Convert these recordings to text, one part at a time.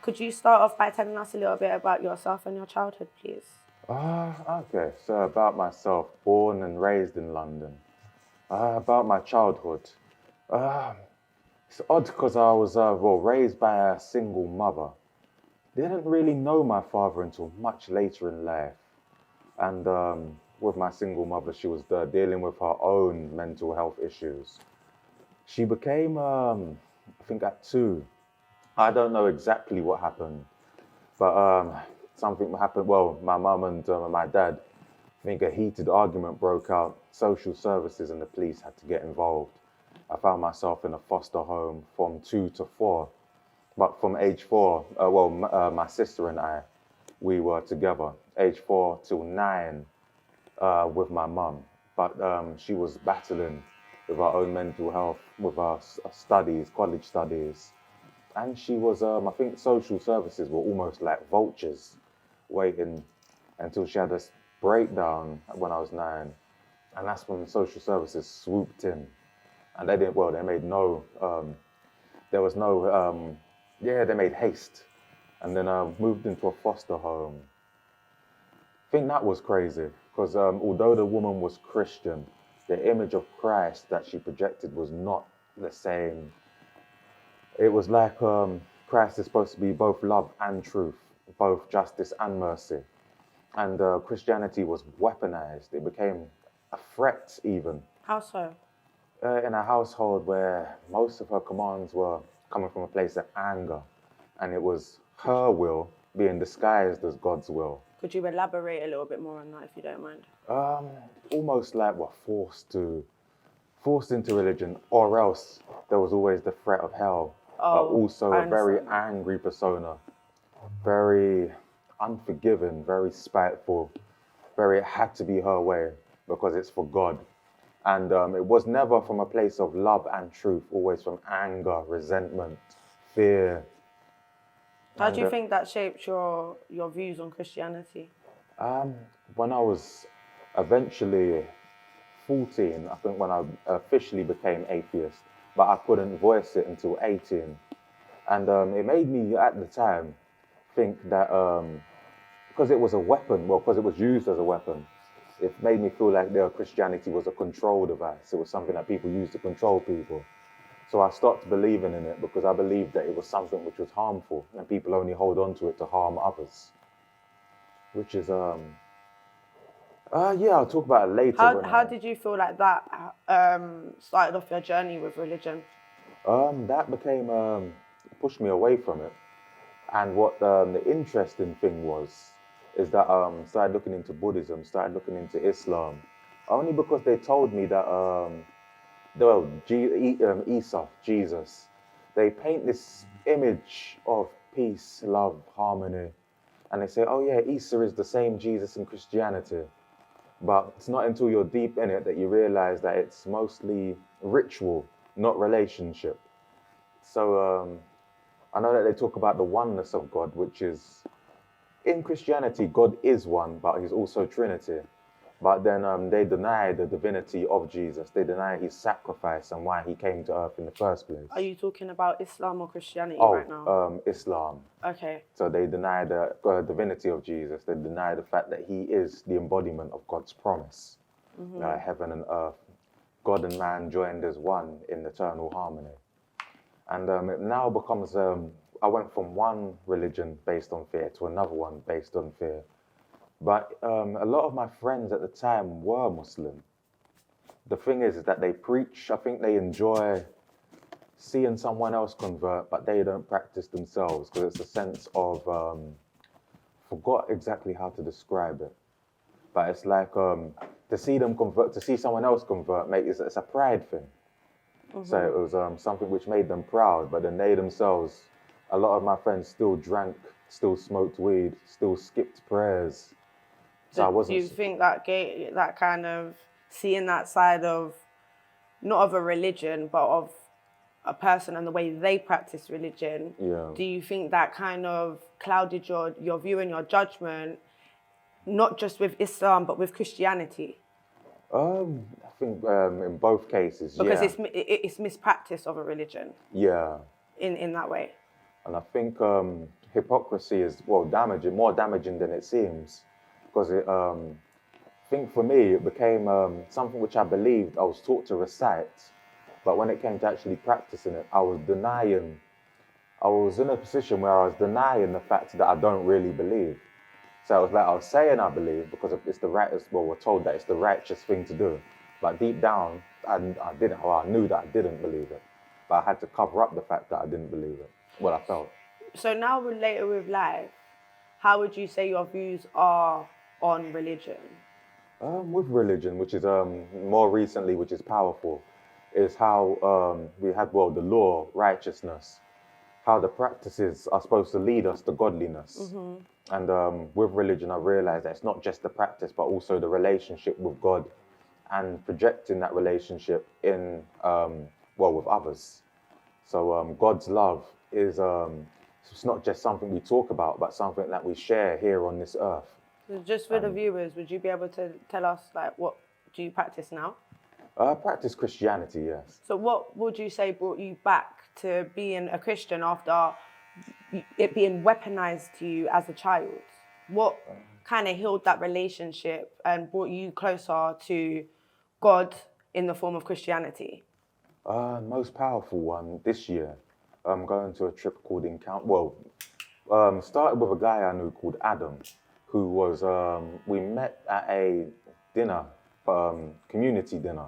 Could you start off by telling us a little bit about yourself and your childhood, please? Okay, so about myself, born and raised in London. About my childhood. Uh, it's odd because I was raised by a single mother. Didn't really know my father until much later in life. And with my single mother, she was dealing with her own mental health issues. She became, I think at 2. I don't know exactly what happened, but something happened. Well, my mum and my dad, I think a heated argument broke out. Social services and the police had to get involved. I found myself in a foster home from 2 to 4. But from age 4, my sister and I, we were together. Age 4 till 9 with my mum. But she was battling with her own mental health, with her studies, college studies. And she was, I think social services were almost like vultures waiting until she had a breakdown when I was 9. And that's when social services swooped in. And they didn't, well, they made no, there was no, they made haste. And then moved into a foster home. I think that was crazy because although the woman was Christian, the image of Christ that she projected was not the same. It was like Christ is supposed to be both love and truth, both justice and mercy. And Christianity was weaponized. It became a threat even. How so? In a household where most of her commands were coming from a place of anger. And it was her will being disguised as God's will. Could you elaborate a little bit more on that if you don't mind? Almost like we're forced into religion, or else there was always the threat of hell. Also a very angry persona, very unforgiving, very spiteful, very it had to be her way because it's for God. And it was never from a place of love and truth, always from anger, resentment, fear. How do you think that shaped your views on Christianity? When I was eventually 14, I think when I officially became atheist, but I couldn't voice it until 18. And it made me, at the time, think that because it was a weapon, because it was used as a weapon, it made me feel like Christianity was a control device. It was something that people used to control people. So I stopped believing in it because I believed that it was something which was harmful and people only hold on to it to harm others. Which is, I'll talk about it later. How did you feel like that started off your journey with religion? That became, pushed me away from it. And what the interesting thing is that started looking into Buddhism, started looking into Islam, only because they told me that, Isa, Jesus, they paint this image of peace, love, harmony, and they say, oh yeah, Isa is the same Jesus in Christianity. But it's not until you're deep in it that you realize that it's mostly ritual, not relationship. So I know that they talk about the oneness of God, which is, in Christianity, God is one, but he's also Trinity. But then they deny the divinity of Jesus. They deny his sacrifice and why he came to earth in the first place. Are you talking about Islam or Christianity right now? Islam. Okay. So they deny the divinity of Jesus. They deny the fact that he is the embodiment of God's promise. Heaven and earth. God and man joined as one in eternal harmony. And it now becomes, I went from one religion based on fear to another one based on fear. But a lot of my friends at the time were Muslim. The thing is that they preach, I think they enjoy seeing someone else convert, but they don't practice themselves because it's a sense of, forgot exactly how to describe it. But it's like to see them convert, to see someone else convert, it's a pride thing. So it was something which made them proud, but then they themselves, a lot of my friends still drank, still smoked weed, still skipped prayers. So I wasn't. Do you think that that kind of seeing that side of, not of a religion, but of a person and the way they practice religion, do you think that kind of clouded your view and your judgment, not just with Islam, but with Christianity? I think in both cases, because it's mispractice of a religion. Yeah. In that way. And I think hypocrisy is, well, damaging, more damaging than it seems. Because I think for me, it became something which I believed I was taught to recite. But when it came to actually practicing it, I was in a position where I was denying the fact that I don't really believe. So it was like I was saying I believe because it's the righteous, well, we're told that it's the righteous thing to do. But deep down, I knew that I didn't believe it. But I had to cover up the fact that I didn't believe it, what I felt. So now later with life, how would you say your views are on religion? With religion, which is more recently, which is powerful, is how we had, well, the law, righteousness, how the practices are supposed to lead us to godliness. And with religion, I realized that it's not just the practice, but also the relationship with God and projecting that relationship in, with others. So God's love is, it's not just something we talk about, but something that we share here on this earth. So just for the viewers, would you be able to tell us, like, what do you practice now? I practice Christianity, yes. So what would you say brought you back to being a Christian after it being weaponized to you as a child? What kind of healed that relationship and brought you closer to God in the form of Christianity? Most powerful one this year, I'm going to a trip called Encounter. Started with a guy I knew called Adam, who was, we met at a dinner, community dinner.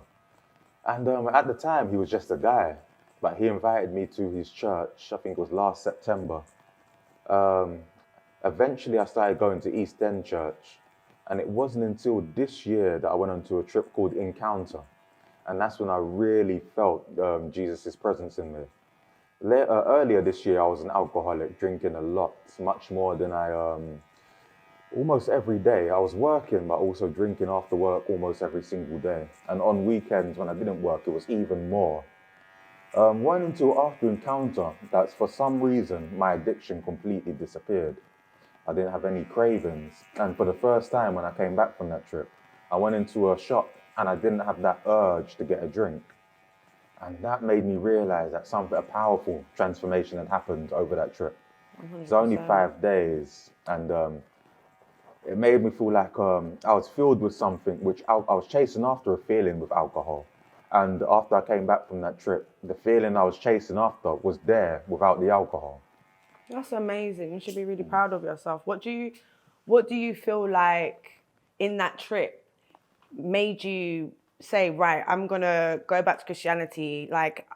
And at the time, he was just a guy, but he invited me to his church, I think it was last September. Eventually, I started going to East End Church, and it wasn't until this year that I went on to a trip called Encounter. And that's when I really felt Jesus' presence in me. Earlier this year, I was an alcoholic, drinking a lot, much more than almost every day. I was working, but also drinking after work almost every single day. And on weekends, when I didn't work, it was even more. Went into after Encounter, that's for some reason, my addiction completely disappeared. I didn't have any cravings. And for the first time when I came back from that trip, I went into a shop and I didn't have that urge to get a drink. And that made me realize that a powerful transformation had happened over that trip. 100%. It's only 5 days, and it made me feel like I was filled with something which I was chasing after a feeling with alcohol. And after I came back from that trip, the feeling I was chasing after was there without the alcohol. That's amazing. You should be really proud of yourself. What do you feel like in that trip made you say, right, I'm gonna go back to Christianity, like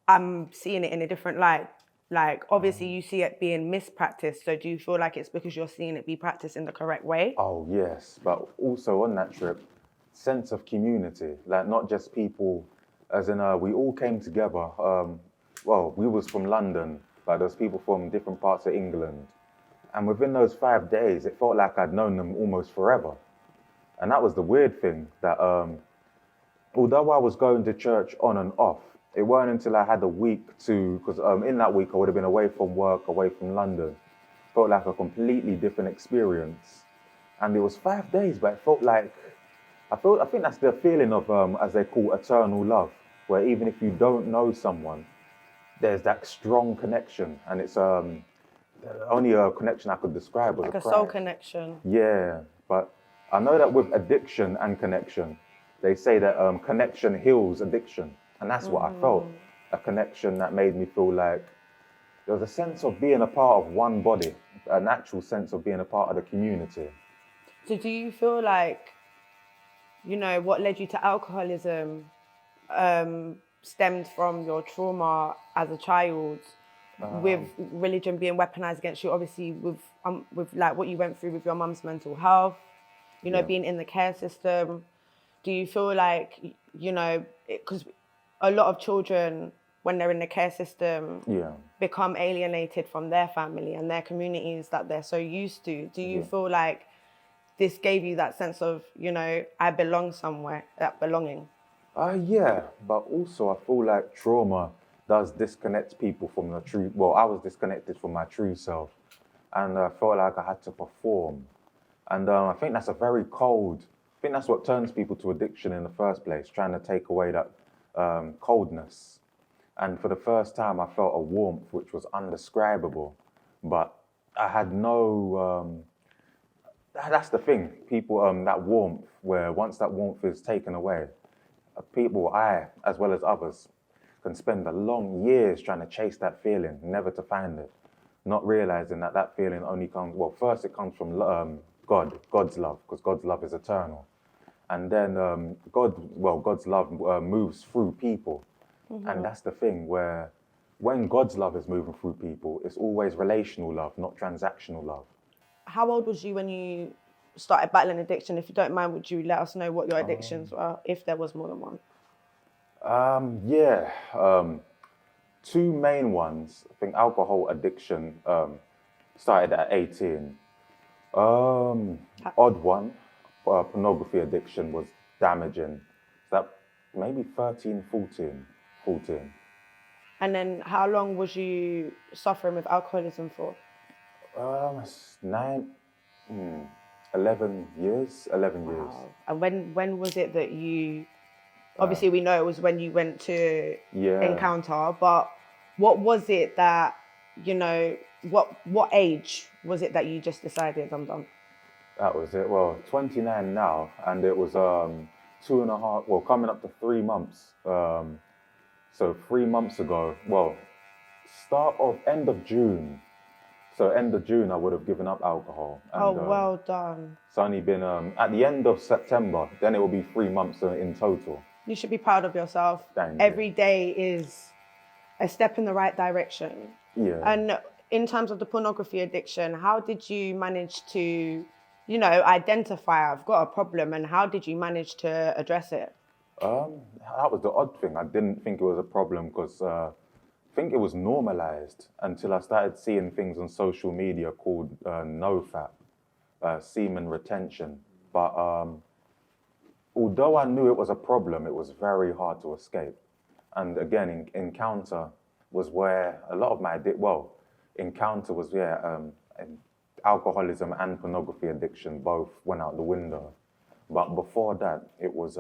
I'm seeing it in a different light? Like, obviously you see it being mispracticed, so do you feel like it's because you're seeing it be practiced in the correct way? Oh yes, but also on that trip, sense of community, like not just people, as in we all came together. We was from London, but there's people from different parts of England. And within those 5 days, it felt like I'd known them almost forever. And that was the weird thing, that although I was going to church on and off, it weren't until I had a week because in that week I would have been away from work, away from London. It felt like a completely different experience. And it was 5 days, but it felt like, I think that's the feeling of, as they call, eternal love, where even if you don't know someone, there's that strong connection. And it's only a connection I could describe as like a soul connection. Yeah, but I know that with addiction and connection, they say that connection heals addiction. And that's what I felt, a connection that made me feel like there was a sense of being a part of one body, a natural sense of being a part of the community. So do you feel like, what led you to alcoholism stemmed from your trauma as a child, with religion being weaponized against you, obviously with like what you went through with your mum's mental health, being in the care system? Do you feel like, because a lot of children, when they're in the care system, become alienated from their family and their communities that they're so used to. Do you feel like this gave you that sense of, I belong somewhere, that belonging? Yeah, but also I feel like trauma does disconnect people from the true, I was disconnected from my true self, and I felt like I had to perform. And I think that's I think that's what turns people to addiction in the first place, trying to take away that coldness. And for the first time, I felt a warmth which was undescribable. But I had no. That's the thing. People, that warmth, where once that warmth is taken away, people, I as well as others, can spend a long years trying to chase that feeling, never to find it, not realizing that that feeling only comes. Well, first it comes from God's love, because God's love is eternal, and then God's love moves through people, and that's the thing where. When God's love is moving through people, it's always relational love, not transactional love. How old was you when you started battling addiction? If you don't mind, would you let us know what your addictions were, if there was more than one? Two main ones. I think alcohol addiction started at 18. Odd one, pornography addiction was damaging. That maybe 13, 14. And then how long was you suffering with alcoholism for? 11 years. And when was it that you, obviously we know it was when you went to Encounter, but what was it that, what age was it that you just decided I'm done? That was it. Well, 29 now, and it was 2.5, well, coming up to 3 months. So 3 months ago, end of June. So end of June, I would have given up alcohol. And, well done. It's only been, at the end of September, then it will be 3 months in total. You should be proud of yourself. Every day is a step in the right direction. Yeah. And in terms of the pornography addiction, how did you manage to, identify I've got a problem, and how did you manage to address it? That was the odd thing. I didn't think it was a problem because I think it was normalized until I started seeing things on social media called NoFap, semen retention. But although I knew it was a problem, it was very hard to escape. And again, Encounter was where a lot of my Encounter was alcoholism and pornography addiction both went out the window. But before that, it was.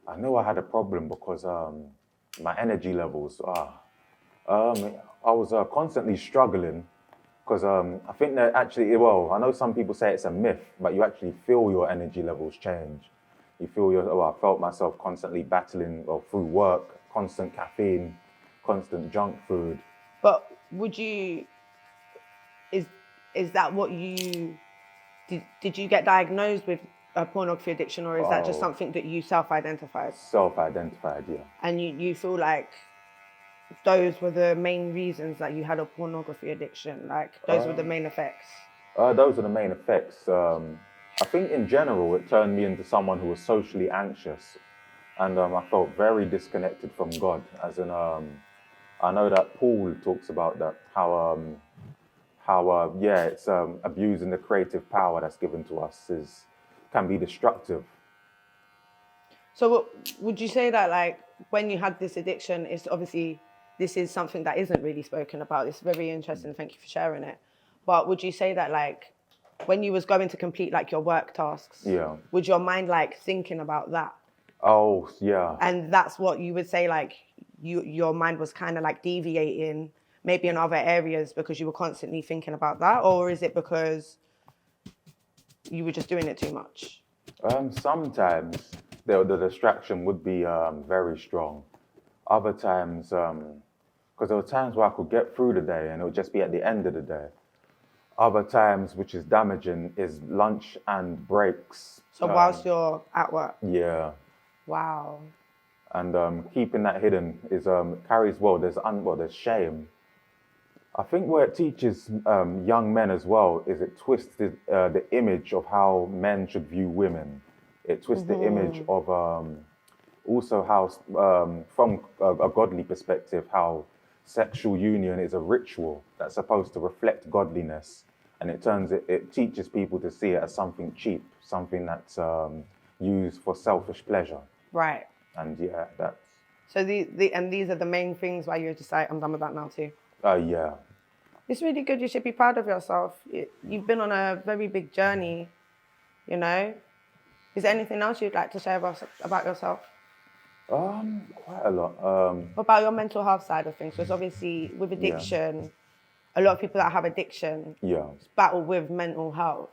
I knew I had a problem because my energy levels I was constantly struggling because I think that actually, I know some people say it's a myth, but you actually feel your energy levels change. You feel I felt myself constantly battling through work, constant caffeine, constant junk food. But is that what you, did you get diagnosed with a pornography addiction, or is that just something that you self-identified? Self-identified, yeah. And you feel like those were the main reasons that you had a pornography addiction? Like, those were the main effects? Those are the main effects. I think in general, it turned me into someone who was socially anxious. And I felt very disconnected from God. As in, I know that Paul talks about that, how it's abusing the creative power that's given to us can be destructive. So would you say that, like, when you had this addiction, it's obviously, this is something that isn't really spoken about. It's very interesting. Thank you for sharing it. But would you say that, like, when you was going to complete, like, your work tasks, would your mind, like, thinking about that? Oh, yeah. And that's what you would say, like, your mind was kind of, like, deviating maybe in other areas because you were constantly thinking about that? Or is it because you were just doing it too much? Sometimes the distraction would be very strong. Other times, because there were times where I could get through the day and it would just be at the end of the day. Other times, which is damaging, is lunch and breaks. So whilst you're at work? Yeah. Wow. And keeping that hidden is carries there's shame. I think where it teaches young men as well is it twists the image of how men should view women. It twists the image of also how, from a godly perspective, how sexual union is a ritual that's supposed to reflect godliness, and it teaches people to see it as something cheap, something that's used for selfish pleasure. Right. And yeah, that's. So these are the main things why you just like, I'm done with that now too. Yeah. It's really good. You should be proud of yourself. You've been on a very big journey, you know. Is there anything else you'd like to share about yourself? Quite a lot. What about your mental health side of things? Because obviously with addiction, a lot of people that have addiction battle with mental health.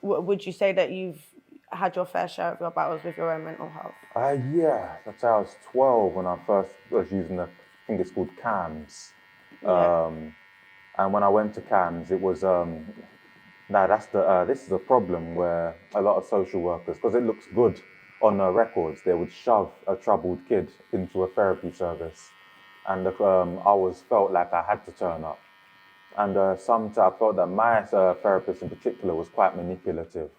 Would you say that you've had your fair share of your battles with your own mental health? Yeah. That's how I was 12 when I first was using I think it's called CAMS. And when I went to CAMS, it was, this is a problem where a lot of social workers, because it looks good on their records, they would shove a troubled kid into a therapy service. And I felt like I had to turn up. And sometimes I felt that my therapist in particular was quite manipulative.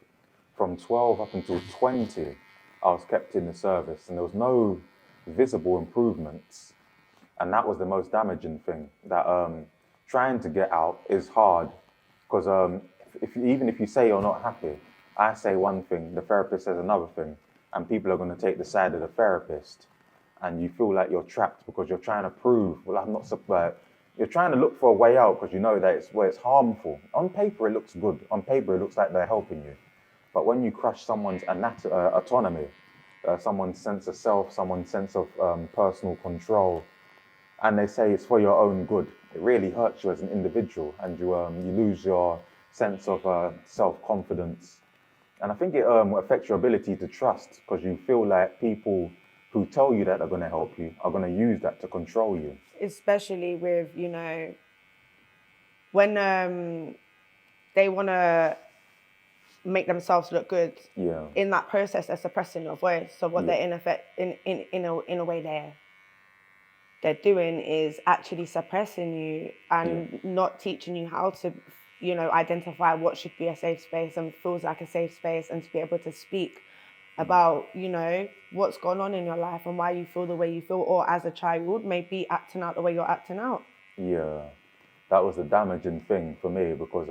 From 12 up until 20, I was kept in the service and there was no visible improvements. And that was the most damaging thing, that trying to get out is hard. Because even if you say you're not happy, I say one thing, the therapist says another thing, and people are going to take the side of the therapist. And you feel like you're trapped because you're trying to prove, well, I'm not surprised. You're trying to look for a way out because you know that it's harmful. On paper, it looks good. On paper, it looks like they're helping you. But when you crush someone's autonomy, someone's sense of self, someone's sense of personal control, and they say it's for your own good, it really hurts you as an individual, and you lose your sense of self-confidence. And I think it affects your ability to trust, because you feel like people who tell you that they're going to help you are going to use that to control you. Especially with, when they want to make themselves look good. In that process, they're suppressing your voice. So what they're in effect, in a way they're doing is actually suppressing you and not teaching you how to, identify what should be a safe space and feels like a safe space, and to be able to speak about, what's going on in your life and why you feel the way you feel, or as a child, maybe acting out the way you're acting out. Yeah, that was the damaging thing for me, because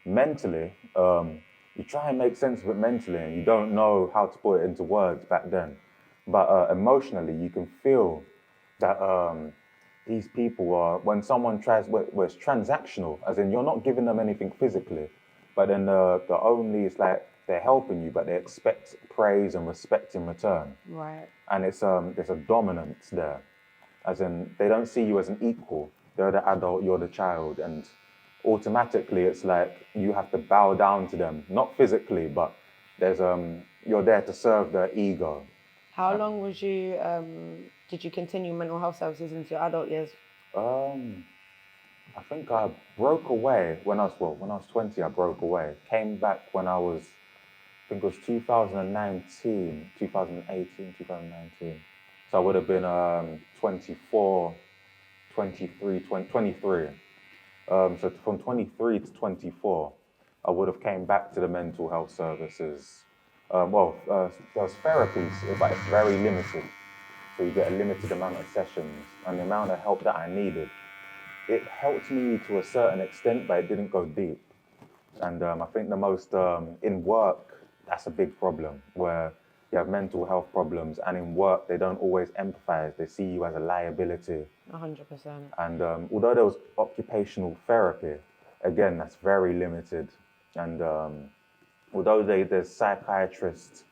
mentally, you try and make sense of it mentally and you don't know how to put it into words back then. But emotionally, you can feel that these people are, when someone tries, well, it's transactional, as in you're not giving them anything physically, but then it's like they're helping you, but they expect praise and respect in return. Right. And there's a dominance there, as in they don't see you as an equal. They're the adult, you're the child, and automatically it's like you have to bow down to them, not physically, but there's you're there to serve their ego. How long was you did you continue mental health services into your adult years? I think I broke away when I was 20. I broke away. Came back when I was, I think it was 2019, 2018, 2019. So I would have been 24, 23, 23. So from 23 to 24, I would have came back to the mental health services. There's therapies, but it's very limited. So you get a limited amount of sessions, and the amount of help that I needed, it helped me to a certain extent, but it didn't go deep. And I think the most, in work, that's a big problem, where you have mental health problems, and in work, they don't always empathize. They see you as a liability. 100%. And although there was occupational therapy, again, that's very limited. And although there's psychiatrists,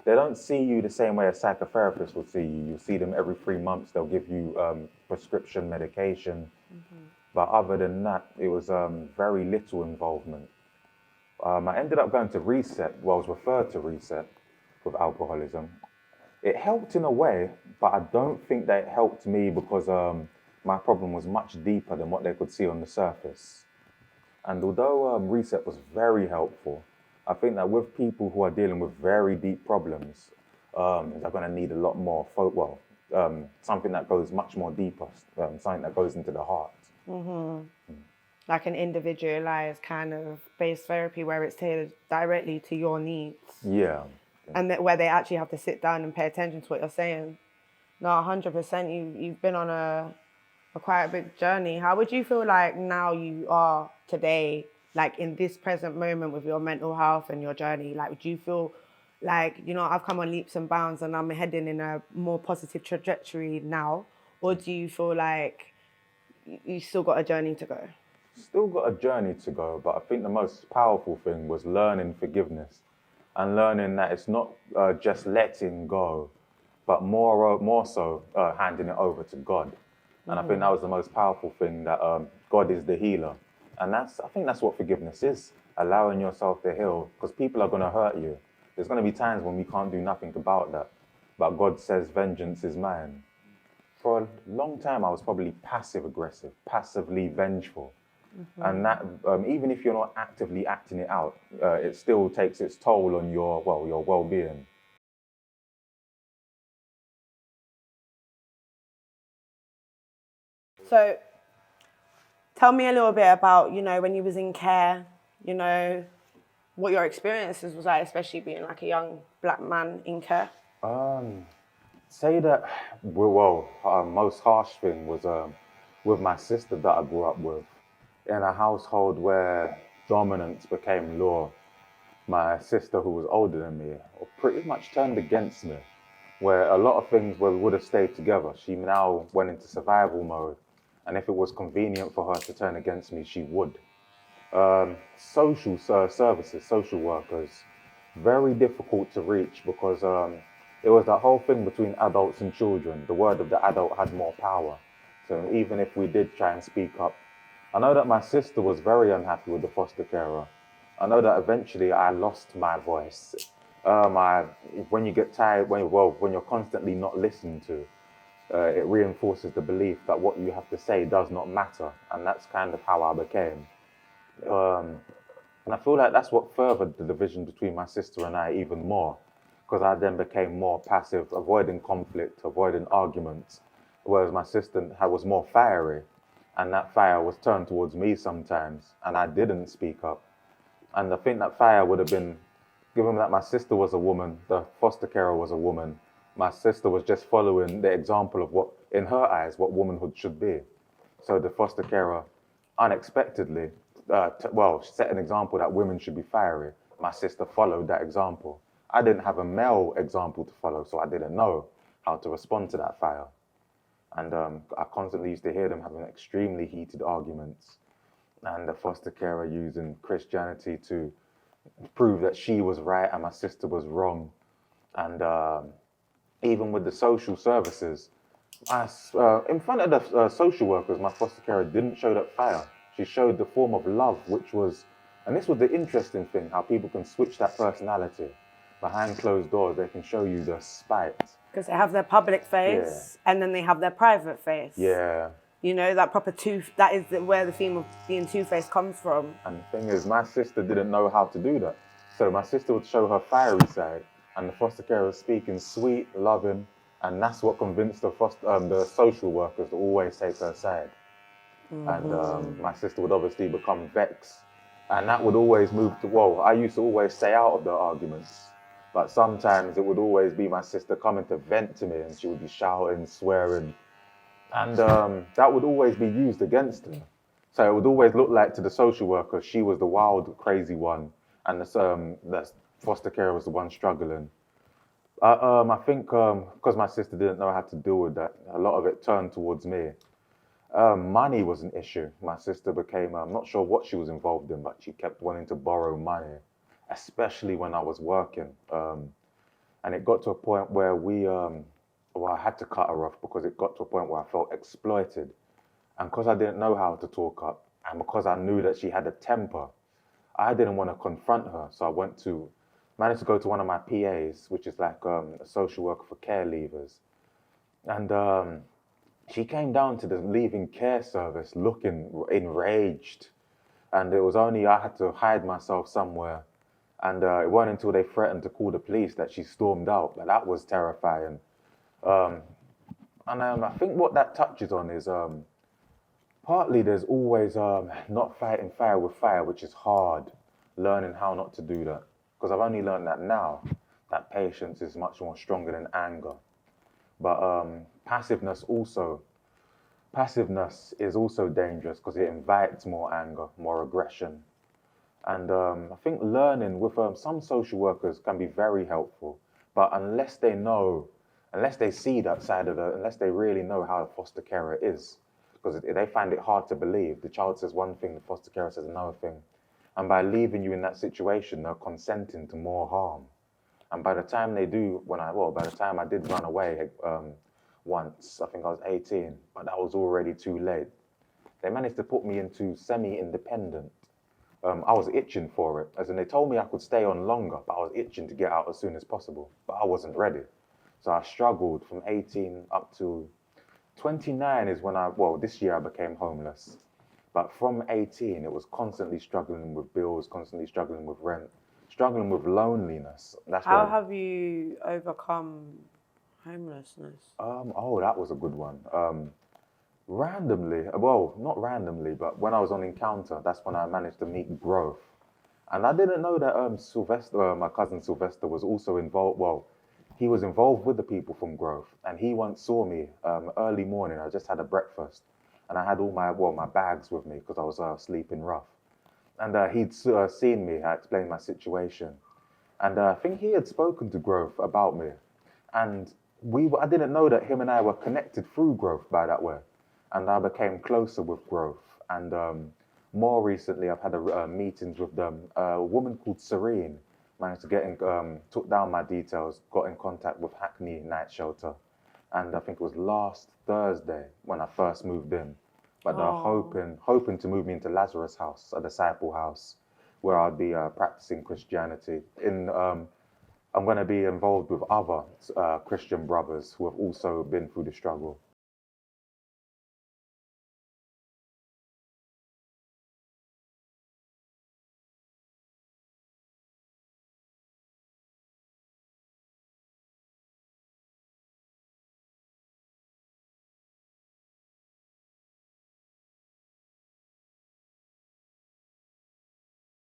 they don't see you the same way a psychotherapist would see you. You see them every 3 months. They'll give you prescription medication. Mm-hmm. But other than that, it was very little involvement. I ended up going to Reset. I was referred to Reset with alcoholism. It helped in a way, but I don't think that it helped me, because my problem was much deeper than what they could see on the surface. And although Reset was very helpful, I think that with people who are dealing with very deep problems, they're going to need a lot more, something that goes much more deeper, something that goes into the heart. Mm-hmm. Like an individualized kind of based therapy where it's tailored directly to your needs. Yeah. And where they actually have to sit down and pay attention to what you're saying. No, 100%. You've been on a quite a big journey. How would you feel like now you are today, like in this present moment with your mental health and your journey? Like, would you feel like, I've come on leaps and bounds and I'm heading in a more positive trajectory now? Or do you feel like you still got a journey to go? Still got a journey to go, but I think the most powerful thing was learning forgiveness and learning that it's not just letting go, but more so handing it over to God. And I think that was the most powerful thing, that God is the healer. And I think that's what forgiveness is, allowing yourself to heal, because people are going to hurt you. There's going to be times when we can't do nothing about that. But God says, vengeance is mine. For a long time, I was probably passive-aggressive, passively vengeful. And that, even if you're not actively acting it out, it still takes its toll on your well-being. So tell me a little bit about, when you was in care, what your experiences was like, especially being like a young black man in care. Say that, most harsh thing was with my sister that I grew up with. In a household where dominance became law, my sister, who was older than me, pretty much turned against me, where a lot of things would have stayed together. She now went into survival mode, and if it was convenient for her to turn against me, she would. Social services, social workers, very difficult to reach, because it was that whole thing between adults and children. The word of the adult had more power. So even if we did try and speak up, I know that my sister was very unhappy with the foster carer. I know that eventually I lost my voice. When you get tired, when you're constantly not listened to, it reinforces the belief that what you have to say does not matter. And that's kind of how I became. And I feel like that's what furthered the division between my sister and I even more, because I then became more passive, avoiding conflict, avoiding arguments, whereas my sister was more fiery, and that fire was turned towards me sometimes, and I didn't speak up. And I think that fire would have been, given that my sister was a woman, the foster carer was a woman, my sister was just following the example of what, in her eyes, what womanhood should be. So the foster carer unexpectedly, set an example that women should be fiery. My sister followed that example. I didn't have a male example to follow, so I didn't know how to respond to that fire. And I constantly used to hear them having extremely heated arguments, and the foster carer using Christianity to prove that she was right and my sister was wrong. And even with the social services, in front of the social workers, my foster carer didn't show that fire. She showed the form of love, which was, and this was the interesting thing, how people can switch that personality. Behind closed doors, they can show you the spite. Because they have their public face, and then they have their private face. Yeah. That proper that is where the theme of being two-faced comes from. And the thing is, my sister didn't know how to do that. So my sister would show her fiery side, and the foster carer was speaking sweet, loving, and that's what convinced the social workers to always take her side. And my sister would obviously become vexed, and that would always move to, I used to always stay out of the arguments, but sometimes it would always be my sister coming to vent to me, and she would be shouting, swearing, and that would always be used against her. So it would always look like to the social worker, she was the wild, crazy one, and the foster carer was the one struggling. I think because my sister didn't know how to deal with that, a lot of it turned towards me. Money was an issue. My sister became, I'm not sure what she was involved in, but she kept wanting to borrow money, especially when I was working. And it got to a point where I had to cut her off, because it got to a point where I felt exploited. And because I didn't know how to talk up, and because I knew that she had a temper, I didn't want to confront her. So I managed to go to one of my PAs, which is like a social worker for care leavers. And she came down to the leaving care service looking enraged. And it was only I had to hide myself somewhere. And it wasn't until they threatened to call the police that she stormed out. But that was terrifying. And I think what that touches on is partly there's always not fighting fire with fire, which is hard, learning how not to do that. Because I've only learned that now, that patience is much more stronger than anger. But passiveness is also dangerous, because it invites more anger, more aggression. And I think learning with some social workers can be very helpful, but unless they see that side of unless they really know how a foster carer is, because they find it hard to believe. The child says one thing, the foster carer says another thing. And by leaving you in that situation, they're consenting to more harm. And by the time I did run away, once. I think I was 18, but that was already too late. They managed to put me into semi-independent. I was itching for it, as in they told me I could stay on longer, but I was itching to get out as soon as possible, but I wasn't ready. So I struggled from 18 up to 29 is when this year I became homeless. But from 18, it was constantly struggling with bills, constantly struggling with rent, struggling with loneliness. How have you overcome homelessness? That was a good one. Randomly, not randomly, but when I was on Encounter, that's when I managed to meet Growth. And I didn't know that Sylvester, my cousin Sylvester, was also involved. Well, he was involved with the people from Growth. And he once saw me early morning. I just had a breakfast. And I had all my bags with me because I was sleeping rough. And he'd seen me. I explained my situation. And I think he had spoken to Growth about me. And I didn't know that him and I were connected through Growth by that way. And I became closer with Growth. And more recently, I've had meetings with them. A woman called Serene managed to get in, took down my details, got in contact with Hackney Night Shelter. And I think it was last Thursday when I first moved in. But they're hoping to move me into Lazarus House, a disciple house, where I'd be practicing Christianity. I'm going to be involved with other Christian brothers who have also been through the struggle.